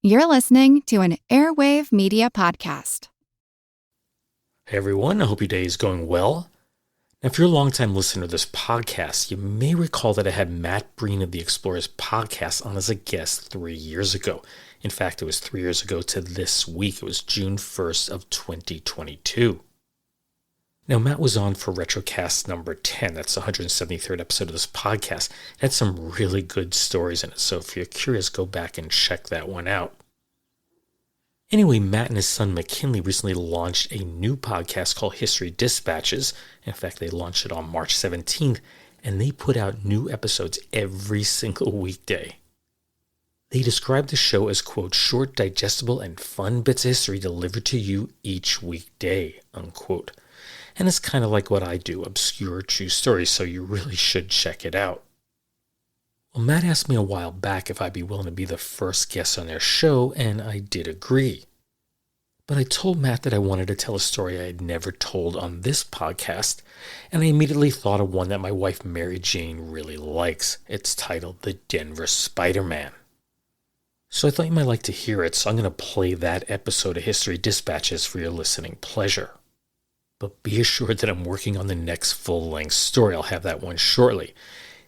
You're listening to an Airwave Media Podcast. Hey everyone, I hope your day is going well. Now, if you're a longtime listener to this podcast, you may recall that I had Matt Breen of the Explorers podcast on as a guest 3 years ago. In fact, it was 3 years ago to this week. It was June 1st of 2022. Now, Matt was on for Retrocast number 10. That's the 173rd episode of this podcast. It had some really good stories in it, so if you're curious, go back and check that one out. Anyway, Matt and his son McKinley recently launched a new podcast called History Dispatches. In fact, they launched it on March 17th, and they put out new episodes every single weekday. They describe the show as, quote, short, digestible, and fun bits of history delivered to you each weekday, unquote. And it's kind of like what I do, obscure true stories, so you really should check it out. Well, Matt asked me a while back if I'd be willing to be the first guest on their show, and I did agree. But I told Matt that I wanted to tell a story I had never told on this podcast, and I immediately thought of one that my wife Mary Jane really likes. It's titled The Denver Spiderman. So I thought you might like to hear it, so I'm going to play that episode of History Dispatches for your listening pleasure. But be assured that I'm working on the next full-length story. I'll have that one shortly.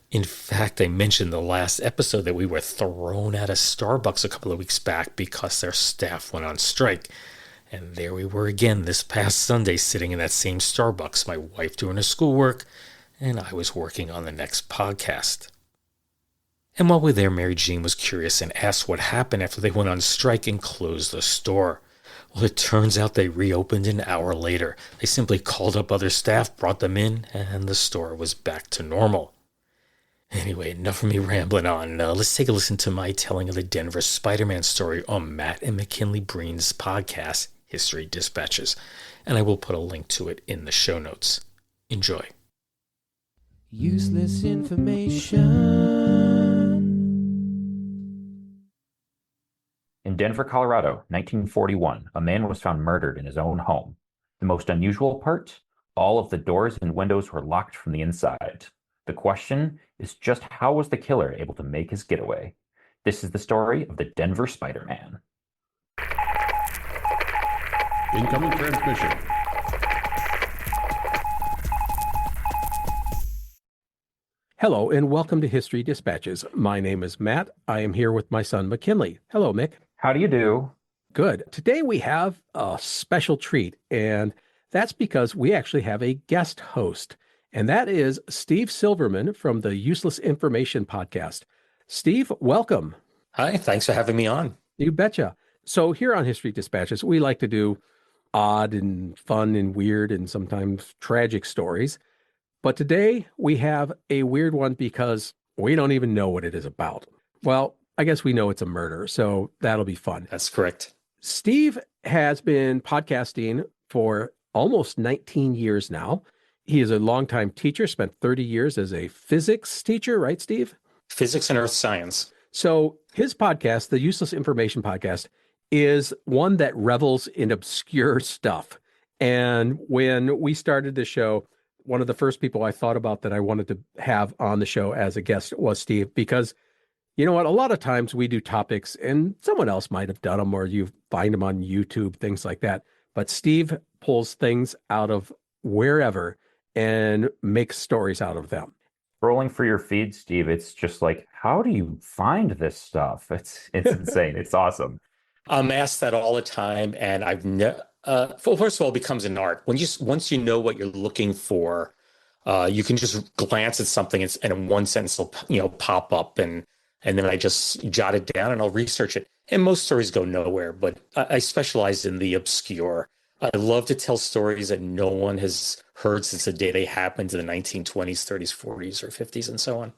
In fact, I mentioned in the last episode that we were thrown out of Starbucks a couple of weeks back because their staff went on strike. And there we were again this past Sunday sitting in that same Starbucks, my wife doing her schoolwork, and I was working on the next podcast. And while we were there, Mary Jean was curious and asked what happened after they went on strike and closed the store. Well, it turns out they reopened an hour later. They simply called up other staff, brought them in, and the store was back to normal. Anyway, enough of me rambling on. Let's take a listen to my telling of the Denver Spiderman story on Matt and McKinley Breen's podcast, History Dispatches, and I will put a link to it in the show notes. Enjoy. Useless information. In Denver, Colorado, 1941, a man was found murdered in his own home. The most unusual part? All of the doors and windows were locked from the inside. The question is just how was the killer able to make his getaway? This is the story of the Denver Spiderman. Incoming transmission. Hello and welcome to History Dispatches. My name is Matt. I am here with my son McKinley. Hello, Mick. How do you do? Good. Today we have a special treat, and that's because we actually have a guest host, and that is Steve Silverman from the Useless Information Podcast. Steve, welcome. Hi, thanks for having me on. You betcha. So here on History Dispatches, we like to do odd and fun and weird and sometimes tragic stories. But today we have a weird one because we don't even know what it is about. Well, I guess we know it's a murder, so that'll be fun. That's correct. Steve has been podcasting for almost 19 years now. He is a longtime teacher, spent 30 years as a physics teacher, right, Steve? Physics and earth science. So his podcast, the Useless Information Podcast, is one that revels in obscure stuff. And when we started the show, one of the first people I thought about that I wanted to have on the show as a guest was Steve, because you know what? A lot of times we do topics and someone else might have done them or you find them on YouTube, things like that. But Steve pulls things out of wherever and makes stories out of them. Scrolling for your feed, Steve, it's just like, how do you find this stuff? It's insane. It's awesome. I'm asked that all the time, and I've never. First of all, it becomes an art. Once you know what you're looking for, you can just glance at something and in one sentence will pop up, and then I just jot it down and I'll research it. And most stories go nowhere, but I specialize in the obscure. I love to tell stories that no one has heard since the day they happened in the 1920s, 30s, 40s, or 50s, and so on.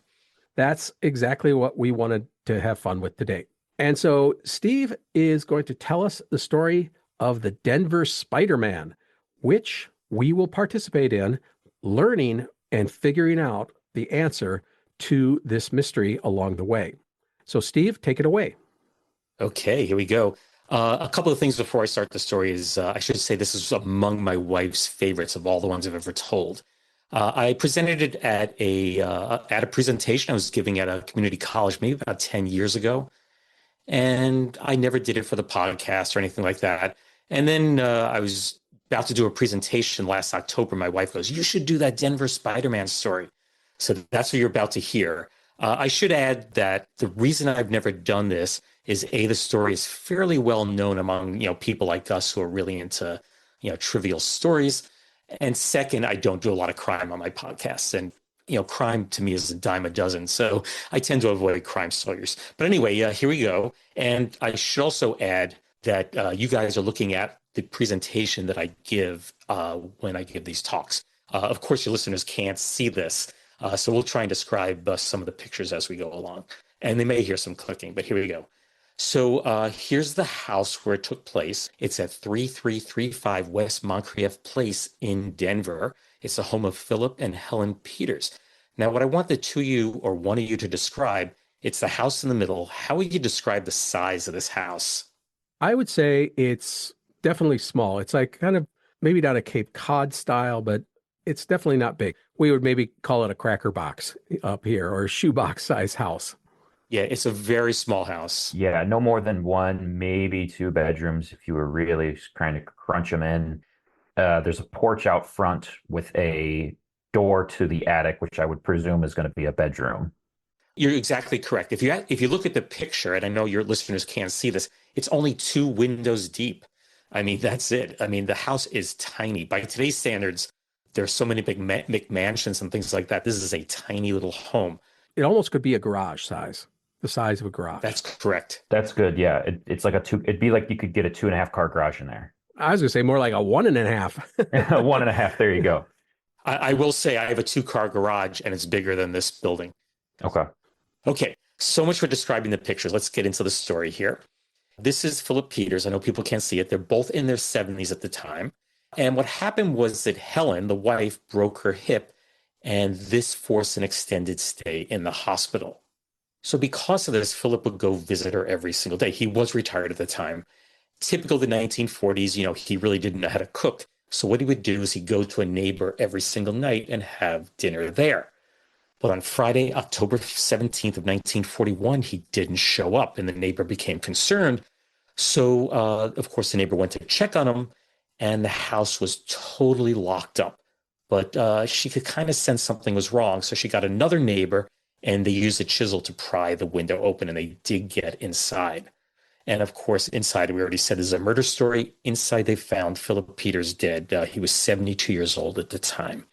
That's exactly what we wanted to have fun with today. And so Steve is going to tell us the story of the Denver Spiderman, which we will participate in learning and figuring out the answer to this mystery along the way. So Steve, take it away. Okay, here we go. A couple of things before I start the story is I should say this is among my wife's favorites of all the ones I've ever told. I presented it at a presentation I was giving at a community college maybe about 10 years ago. And I never did it for the podcast or anything like that. And then I was about to do a presentation last October. My wife goes, "You should do that Denver Spider-Man story." So that's what you're about to hear. I should add that the reason I've never done this is A, the story is fairly well known among, people like us who are really into, trivial stories. And second, I don't do a lot of crime on my podcasts. And, crime to me is a dime a dozen. So I tend to avoid crime stories. But anyway, here we go. And I should also add that you guys are looking at the presentation that I give when I give these talks. Of course, your listeners can't see this. So we'll try and describe some of the pictures as we go along. And they may hear some clicking, but here we go. So here's the house where it took place. It's at 3335 West Moncrief Place in Denver. It's the home of Philip and Helen Peters. Now, what I want the two of you or one of you to describe, it's the house in the middle. How would you describe the size of this house? I would say it's definitely small. It's like kind of maybe not a Cape Cod style, but it's definitely not big. We would maybe call it a cracker box up here or a shoebox size house. Yeah, it's a very small house. Yeah, no more than one, maybe two bedrooms if you were really trying to crunch them in. There's a porch out front with a door to the attic, which I would presume is going to be a bedroom. You're exactly correct. If you look at the picture, and I know your listeners can't see this, it's only 2 windows deep. I mean, that's it. I mean, the house is tiny. By today's standards, there's so many big McMansions and things like that. This is a tiny little home. It almost could be a garage size, the size of a garage. That's correct. That's good. Yeah, it's like it'd be like you could get a 2.5 car garage in there. I was going to say more like a 1.5. 1.5. There you go. I will say I have a 2-car garage, and it's bigger than this building. Okay, so much for describing the pictures. Let's get into the story here. This is Philip Peters. I know people can't see it. They're both in their 70s at the time. And what happened was that Helen, the wife, broke her hip, and this forced an extended stay in the hospital. So because of this, Philip would go visit her every single day. He was retired at the time. Typical of the 1940s, he really didn't know how to cook. So what he would do is he'd go to a neighbor every single night and have dinner there. But on Friday, October 17th of 1941, he didn't show up, and the neighbor became concerned. So, of course, the neighbor went to check on him, and the house was totally locked up. But she could kind of sense something was wrong, so she got another neighbor, and they used a chisel to pry the window open, and they did get inside. And of course, inside, we already said there's a murder story. Inside, they found Philip Peters dead. He was 72 years old at the time.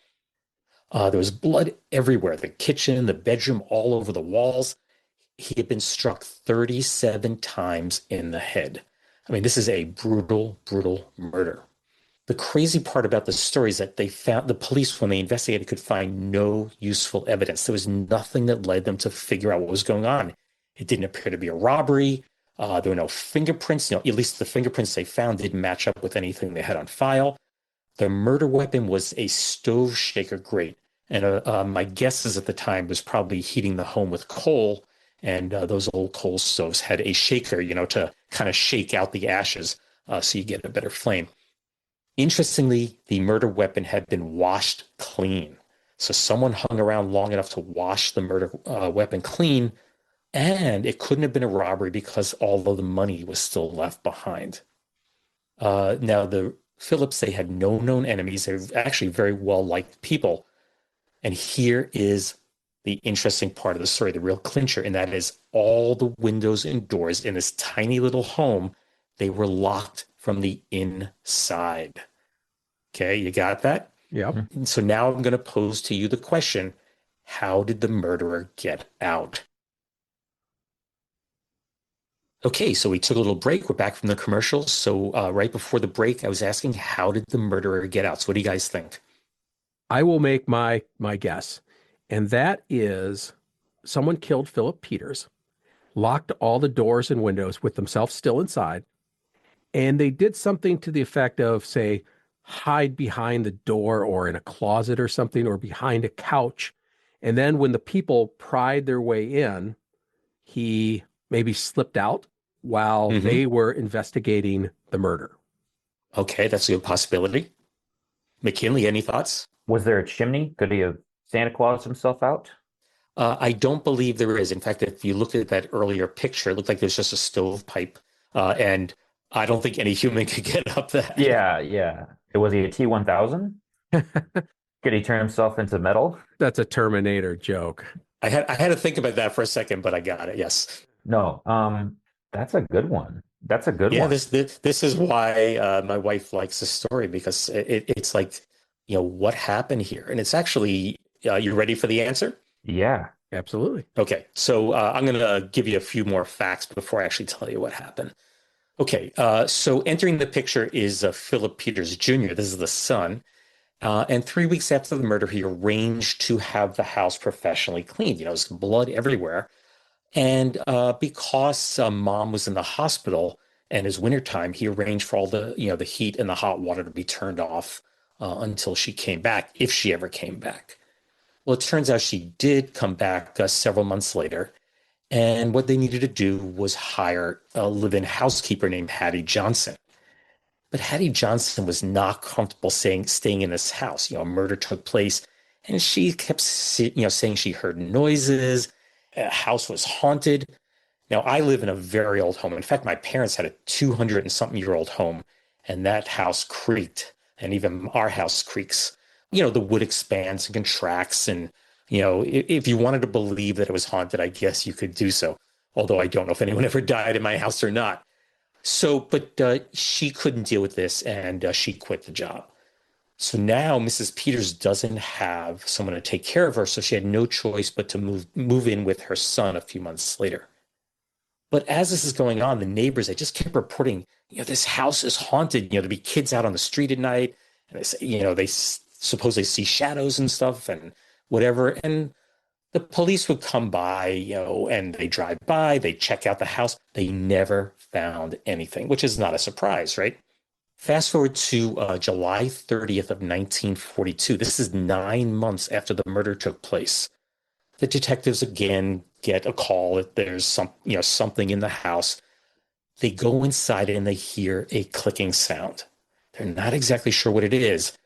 There was blood everywhere, the kitchen, the bedroom, all over the walls. He had been struck 37 times in the head. I mean, this is a brutal, brutal murder. The crazy part about the story is that the police, when they investigated, could find no useful evidence. There was nothing that led them to figure out what was going on. It didn't appear to be a robbery. There were no fingerprints. At least the fingerprints they found didn't match up with anything they had on file. The murder weapon was a stove shaker grate. And my guess is at the time was probably heating the home with coal. And those old coal stoves had a shaker, to kind of shake out the ashes so you get a better flame. Interestingly, the murder weapon had been washed clean. So someone hung around long enough to wash the murder weapon clean. And it couldn't have been a robbery because all of the money was still left behind. Now, the Phillips, they had no known enemies. They were actually very well-liked people. And here is the interesting part of the story, the real clincher, and that is all the windows and doors in this tiny little home, they were locked from the inside. Okay, you got that? Yep. So now I'm going to pose to you the question, how did the murderer get out? Okay, so we took a little break. We're back from the commercials. So right before the break, I was asking, how did the murderer get out? So what do you guys think? I will make my guess. And that is someone killed Philip Peters, locked all the doors and windows with themselves still inside. And they did something to the effect of, say, hide behind the door or in a closet or something, or behind a couch. And then when the people pried their way in, he maybe slipped out while they were investigating the murder. Okay, that's a good possibility. McKinley, any thoughts? Was there a chimney? Could he have Santa Claus himself out? I don't believe there is. In fact, if you looked at that earlier picture, it looked like there's just a stovepipe. And I don't think any human could get up that. Yeah, yeah. Was he a T-1000? Could he turn himself into metal? That's a Terminator joke. I had to think about that for a second, but I got it. Yes. No, that's a good one. That's a good Yeah, one. this is why my wife likes the story because it's like, what happened here? And it's actually, you ready for the answer? Yeah. Absolutely. Okay, so I'm going to give you a few more facts before I actually tell you what happened. Okay, so entering the picture is Philip Peters Jr. This is the son. And 3 weeks after the murder, he arranged to have the house professionally cleaned. There's blood everywhere. And because mom was in the hospital and it's wintertime, he arranged for all the heat and the hot water to be turned off until she came back, if she ever came back. Well, it turns out she did come back several months later. And what they needed to do was hire a live-in housekeeper named Hattie Johnson. But Hattie Johnson was not comfortable staying in this house. A murder took place, and she kept saying she heard noises. The house was haunted. Now, I live in a very old home. In fact, my parents had a 200 and something year old home, and that house creaked, and even our house creaks. The wood expands and contracts, and if you wanted to believe that it was haunted, I guess you could do so. Although I don't know if anyone ever died in my house or not. So, but she couldn't deal with this, and she quit the job. So now Mrs. Peters doesn't have someone to take care of her, so she had no choice but to move in with her son a few months later. But as this is going on, the neighbors, they just kept reporting, this house is haunted. There'd be kids out on the street at night, and they say, they suppose they see shadows and stuff and whatever. And the police would come by, and they drive by, they check out the house. They never found anything, which is not a surprise, right? Fast forward to July 30th of 1942. This is 9 months after the murder took place. The detectives again get a call that there's something in the house. They go inside and they hear a clicking sound. They're not exactly sure what it is.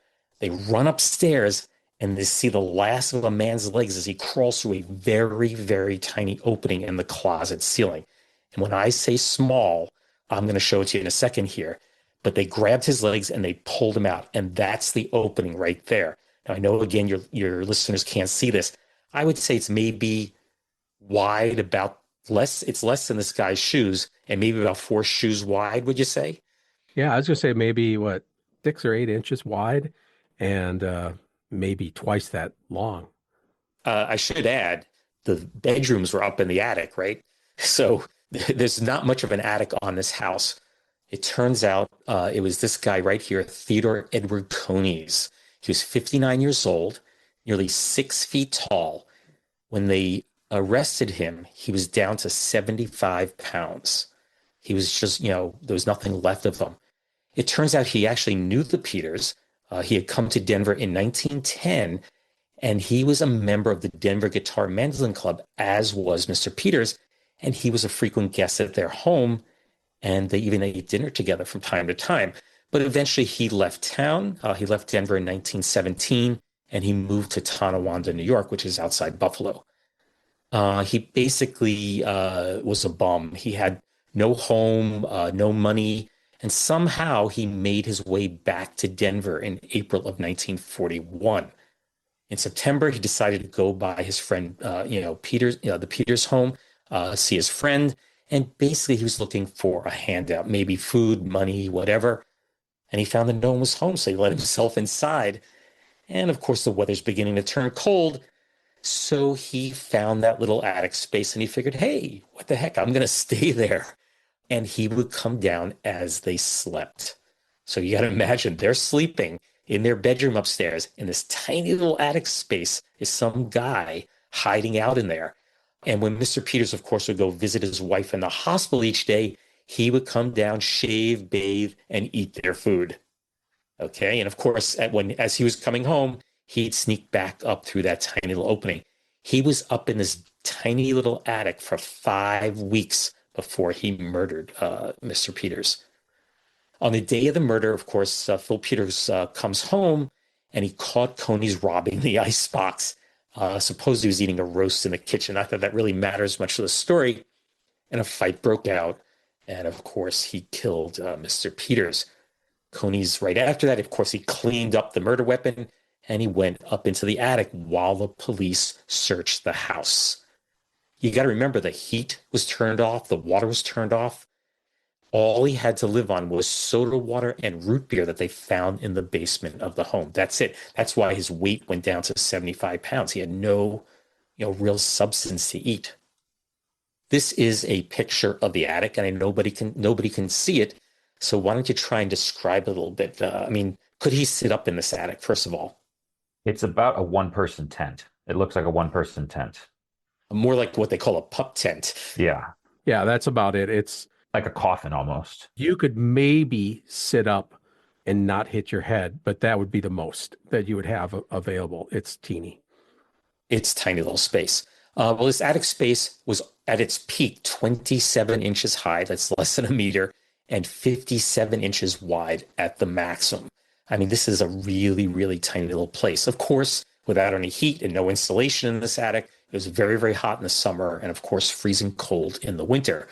They run upstairs and they see the last of a man's legs as he crawls through a very, very tiny opening in the closet ceiling. And when I say small, I'm going to show it to you in a second here. But they grabbed his legs and they pulled him out. And that's the opening right there. Now, I know, again, your listeners can't see this. I would say it's maybe wide, it's less than this guy's shoes, and maybe about 4 shoes wide, would you say? Yeah, I was going to say maybe 6 or 8 inches wide and maybe twice that long. I should add, the bedrooms were up in the attic, right? So there's not much of an attic on this house. It turns out it was this guy right here, Theodore Edward Coneys. He was 59 years old, nearly 6 feet tall. When they arrested him, he was down to 75 pounds. He was just, there was nothing left of him. It turns out he actually knew the Peters. He had come to Denver in 1910, and he was a member of the Denver Guitar and Mandolin Club, as was Mr. Peters, and he was a frequent guest at their home, and they even ate dinner together from time to time. But eventually he left town. He left Denver in 1917, and he moved to Tonawanda, New York, which is outside Buffalo. He basically was a bum. He had no home, no money, and somehow he made his way back to Denver in April of 1941. In September, he decided to go by his friend, Peters, the Peters home, see his friend, and basically he was looking for a handout, maybe food, money, whatever. And he found that no one was home, so he let himself inside. And of course, the weather's beginning to turn cold. So he found that little attic space and he figured, hey, what the heck? I'm going to stay there. And he would come down as they slept. So you got to imagine they're sleeping in their bedroom upstairs. In this tiny little attic space is some guy hiding out in there. And when Mr. Peters, of course, would go visit his wife in the hospital each day, he would come down, shave, bathe, and eat their food. Okay. And of course, as he was coming home, he'd sneak back up through that tiny little opening. He was up in this tiny little attic for 5 weeks before he murdered Mr. Peters. On the day of the murder, of course, Phil Peters comes home and he caught Coneys robbing the icebox. Suppose he was eating a roast in the kitchen. Not that that really matters much to the story. And a fight broke out. And of course, he killed Mr. Peters. Coney's right after that. Of course, he cleaned up the murder weapon and he went up into the attic while the police searched the house. You got to remember the heat was turned off, the water was turned off. All he had to live on was soda water and root beer that they found in the basement of the home. That's it. That's why his weight went down to 75 pounds. He had no, real substance to eat. This is a picture of the attic, and nobody can see it. So why don't you try and describe it a little bit? Could he sit up in this attic, first of all? It's about a one-person tent. It looks like a one-person tent. More like what they call a pup tent. Yeah. Yeah, that's about it. It's like a coffin almost. You could maybe sit up and not hit your head, but that would be the most that you would have available. It's teeny. It's tiny little space. Well, this attic space was at its peak 27 inches high. That's less than a meter, and 57 inches wide at the maximum. This is a really, really tiny little place. Of course, without any heat and no insulation in this attic, it was very, very hot in the summer and, of course, freezing cold in the winter.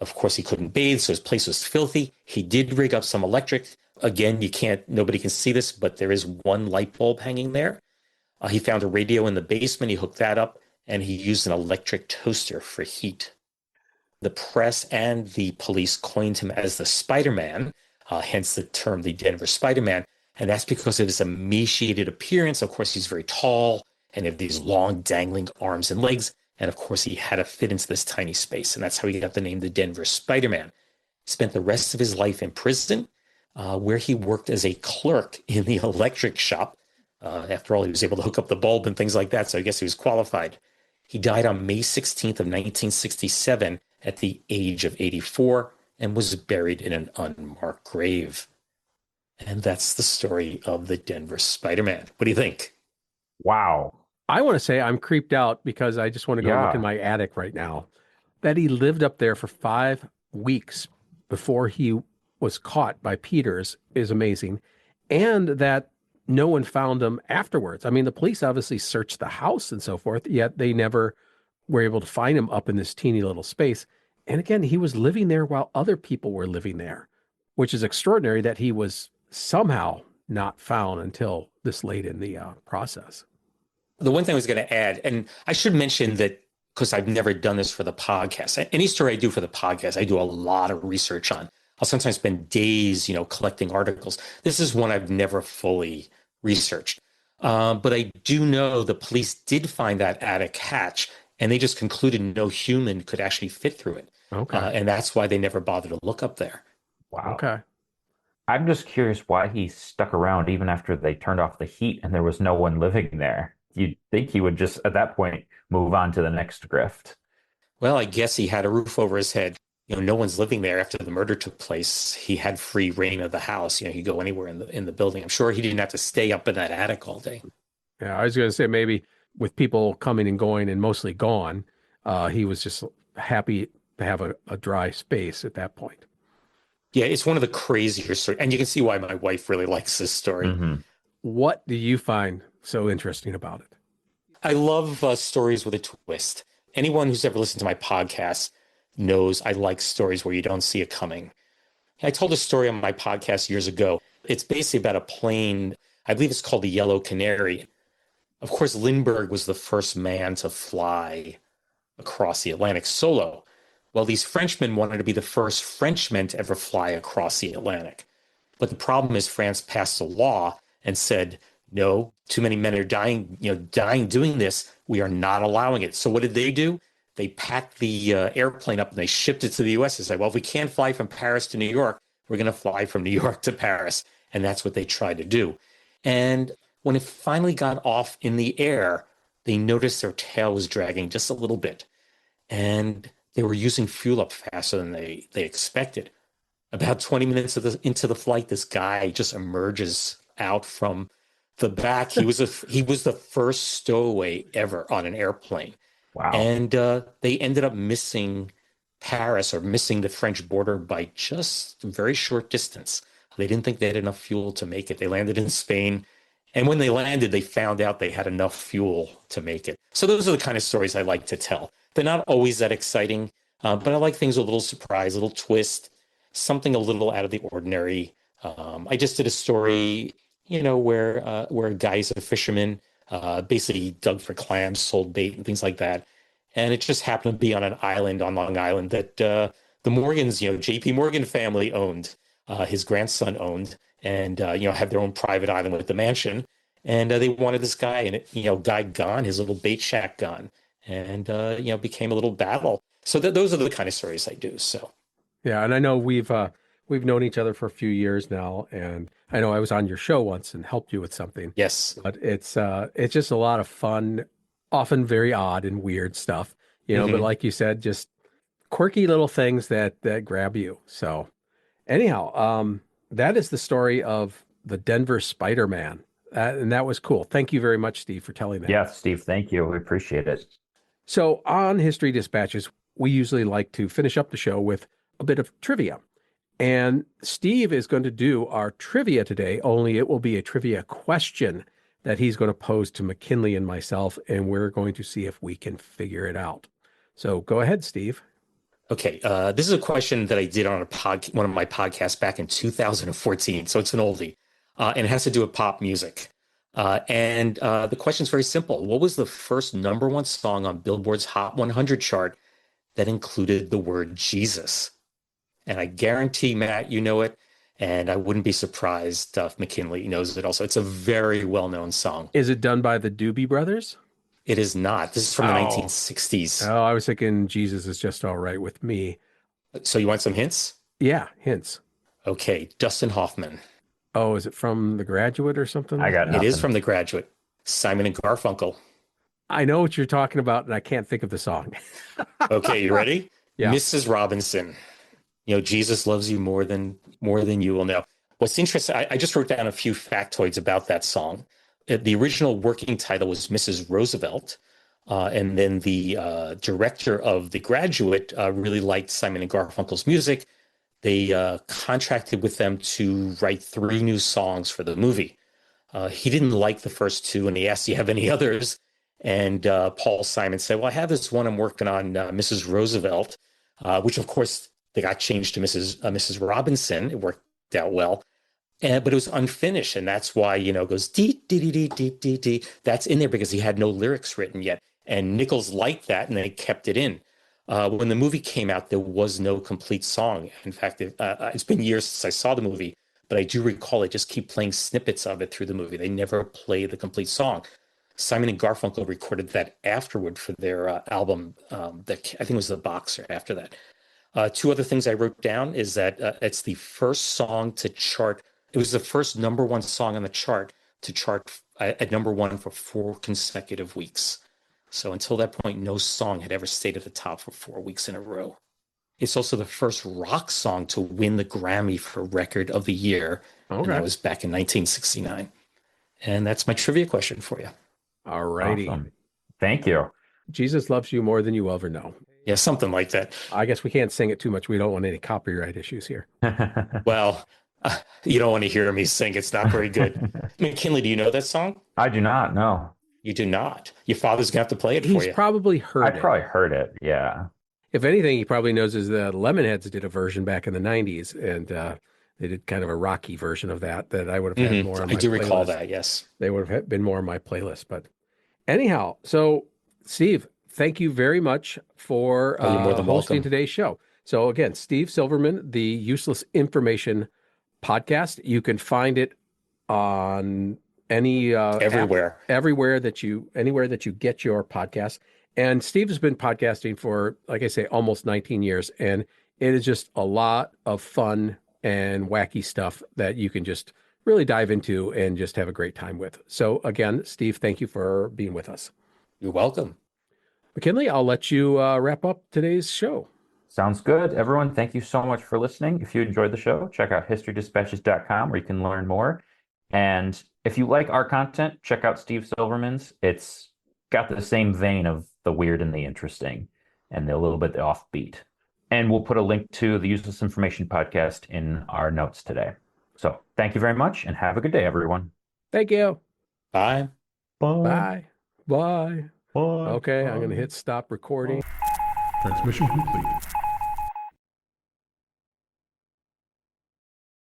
Of course, he couldn't bathe, so his place was filthy. He did rig up some electric. Again, nobody can see this, but there is one light bulb hanging there. He found a radio in the basement. He hooked that up, and he used an electric toaster for heat. The press and the police coined him as the Spiderman, hence the term the Denver Spiderman. And that's because of his emaciated appearance. Of course, he's very tall and have these long dangling arms and legs. And of course, he had to fit into this tiny space. And that's how he got the name the Denver Spiderman. Spent the rest of his life in prison, where he worked as a clerk in the electric shop. After all, he was able to hook up the bulb and things like that. So I guess he was qualified. He died on May 16th of 1967 at the age of 84 and was buried in an unmarked grave. And that's the story of the Denver Spiderman. What do you think? Wow. I want to say I'm creeped out because I just want to go look in my attic right now. That he lived up there for 5 weeks before he was caught by Peters is amazing. And that no one found him afterwards. The police obviously searched the house and so forth, yet they never were able to find him up in this teeny little space. And again, he was living there while other people were living there, which is extraordinary that he was somehow not found until this late in the process. The one thing I was going to add, and I should mention that because I've never done this for the podcast. Any story I do for the podcast, I do a lot of research on. I'll sometimes spend days, collecting articles. This is one I've never fully researched. But I do know the police did find that attic hatch, and they just concluded no human could actually fit through it. Okay. And that's why they never bothered to look up there. Wow. Okay. I'm just curious why he stuck around even after they turned off the heat and there was no one living there. You'd think he would just, at that point, move on to the next grift. Well, I guess he had a roof over his head. No one's living there after the murder took place. He had free reign of the house. He could go anywhere in the building. I'm sure he didn't have to stay up in that attic all day. Yeah, I was going to say maybe with people coming and going and mostly gone, he was just happy to have a dry space at that point. Yeah, it's one of the crazier stories. And you can see why my wife really likes this story. Mm-hmm. What do you find so interesting about it? I love stories with a twist. Anyone who's ever listened to my podcast knows I like stories where you don't see it coming. I told a story on my podcast years ago. It's basically about a plane. I believe it's called the Yellow Canary. Of course, Lindbergh was the first man to fly across the Atlantic solo. Well, these Frenchmen wanted to be the first Frenchmen to ever fly across the Atlantic. But the problem is France passed a law and said, no, too many men are dying doing this. We are not allowing it. So what did they do? They packed the airplane up and they shipped it to the U.S. and said, well, if we can't fly from Paris to New York, we're going to fly from New York to Paris. And that's what they tried to do. And when it finally got off in the air, they noticed their tail was dragging just a little bit. And they were using fuel up faster than they expected. About 20 minutes into the flight, this guy just emerges out from the back. He was the first stowaway ever on an airplane. Wow. And they ended up missing Paris or missing the French border by just a very short distance. They didn't think they had enough fuel to make it. They landed in Spain And when they landed, they found out they had enough fuel to make it. So those are the kind of stories I like to tell. They're not always that exciting, but I like things with a little surprise, a little twist, something a little out of the ordinary. I just did a story, where a guy's a fisherman, basically dug for clams, sold bait, and things like that. And it just happened to be on an island on Long Island that the Morgans, J.P. Morgan family owned, his grandson owned, and had their own private island with the mansion. And they wanted this guy, and guy gone, his little bait shack gone, and became a little battle. So those are the kind of stories I do. So Yeah, and I know we've known each other for a few years now, and I know I was on your show once and helped you with something. yes, But it's just a lot of fun, often very odd and weird stuff, but like you said, just quirky little things that grab you. So anyhow, that is the story of the Denver Spider-Man. And that was cool. Thank you very much, Steve, for telling that. Yes, Steve, thank you. We appreciate it. So on History Dispatches, we usually like to finish up the show with a bit of trivia. And Steve is going to do our trivia today, only it will be a trivia question that he's going to pose to McKinley and myself, and we're going to see if we can figure it out. So go ahead, Steve. okay. This is a question that I did on one of my podcasts back in 2014, so it's an oldie, and it has to do with pop music. And the question is very simple. What was the first #1 song on Billboard's Hot 100 chart that included the word Jesus? And I guarantee, Matt, you know it. And I wouldn't be surprised if McKinley knows it also. It's a very well-known song. Is it done by the Doobie Brothers? It is not. This is from the 1960s. Oh, I was thinking Jesus Is Just All Right with Me. So you want some hints? Yeah, hints. Okay, Dustin Hoffman. Oh, is it from The Graduate or something? I got It nothing. is from The Graduate. Simon and Garfunkel. I know what you're talking about, and I can't think of the song. Okay, you ready? Yeah. Mrs. Robinson. Jesus loves you more than you will know. What's interesting, I just wrote down a few factoids about that song. The original working title was Mrs. Roosevelt. And then the director of The Graduate really liked Simon and Garfunkel's music. They contracted with them to write 3 new songs for the movie. He didn't like the first 2, and he asked, "Do you have any others?" And Paul Simon said, "Well, I have this one I'm working on, Mrs. Roosevelt," which, of course, they got changed to Mrs. Robinson. It worked out well. But it was unfinished, and that's why, it goes dee, dee, dee, dee, dee, dee, dee. That's in there because he had no lyrics written yet. And Nichols liked that, and they kept it in. When the movie came out, there was no complete song. In fact, it's been years since I saw the movie, but I do recall they just keep playing snippets of it through the movie. They never play the complete song. Simon and Garfunkel recorded that afterward for their album, that I think was The Boxer after that. 2 other things I wrote down is that it's the first song to chart. It was the first #1 song on the chart to chart at #1 for 4 consecutive weeks. So until that point, no song had ever stayed at the top for 4 weeks in a row. It's also the first rock song to win the Grammy for Record of the Year. Okay. And that was back in 1969. And that's my trivia question for you. All righty. Awesome. Thank you. Jesus loves you more than you ever know. Yeah, something like that. I guess we can't sing it too much. We don't want any copyright issues here. Well, you don't want to hear me sing. It's not very good. McKinley, do you know that song? I do not know. You do not. Your father's going to have to play it for He's you. probably heard I it. probably heard it. Yeah. If anything, he probably knows is the Lemonheads did a version back in the 90s, and they did kind of a rocky version of that I would have had more on my I do recall playlist. that, yes. They would have been more on my playlist. But anyhow, so Steve, thank you very much for you're more than hosting welcome. today's show. So again, Steve Silverman, the Useless Information Podcast. You can find it on any Everywhere. anywhere that you get your podcast. And Steve has been podcasting for, like I say, almost 19 years, and it is just a lot of fun and wacky stuff that you can just really dive into and just have a great time with. So again, Steve, thank you for being with us. You're welcome. McKinley, I'll let you wrap up today's show. Sounds good. Everyone, thank you so much for listening. If you enjoyed the show, check out historydispatches.com where you can learn more. And if you like our content, check out Steve Silverman's. It's got the same vein of the weird and the interesting and a little bit offbeat. And we'll put a link to the Useless Information Podcast in our notes today. So thank you very much and have a good day, everyone. Thank you. Bye. Bye. Bye. Bye. Okay, I'm going to Bye. hit stop recording. Transmission complete.